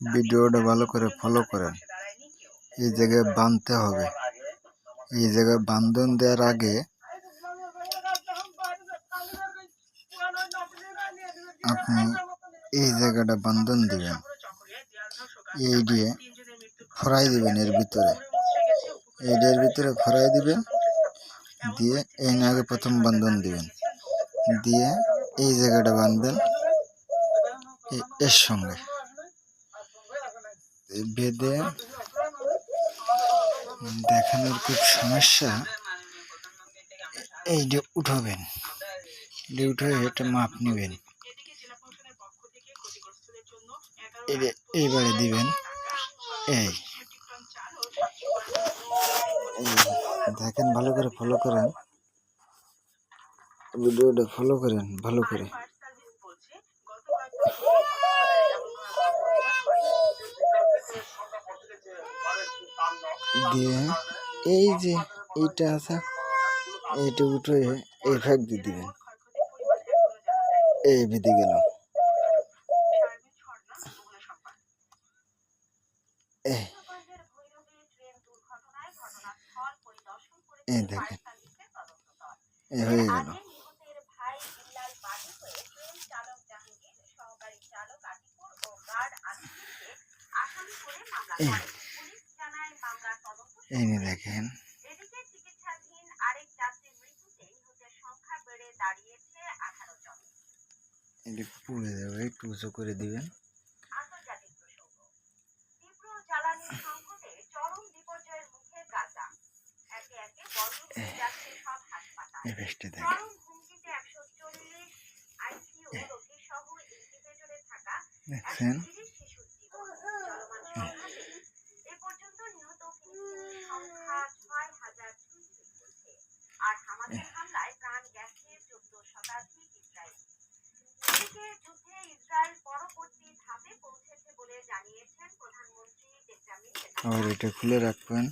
ভিডিওটা ভালো করে ফলো করেন। এই জায়গায় বাঁধতে হবে। এই জায়গায় বান্ধন দেওয়ার আগে আপনি এই জায়গাটা বান্ধন দিবেন, এই দিয়ে ফরাই দিবেন, এর ভিতরে ফরাই দিবেন, দিয়ে এই আগে প্রথম বান্ধন দিবেন, দিয়ে এই জায়গাটা বাঁধবেন এর সঙ্গে বেঁধে। দেখানোর খুব সমস্যা, এই যে উঠাবেন, উঠে এটা মাপ নেবেন, এইবারে দিবেন। এই দেখেন, ভালো করে ফলো করেন, ভিডিওটা ফলো করেন ভালো করে। দিয়ে এই যে এইটা আছে, এইটা উঠে এই ফাঁক দিয়ে দিবেন, এই বেঁধে গেল। এই দেখেন, এই হয়ে গেল। এই নিয়ে দেখেন, এটা পুড়ে যাবে, একটু উঁচু করে দিবেন। এই বেশটা দেখেন, দেখছেন? আর এটা খুলে রাখবেন।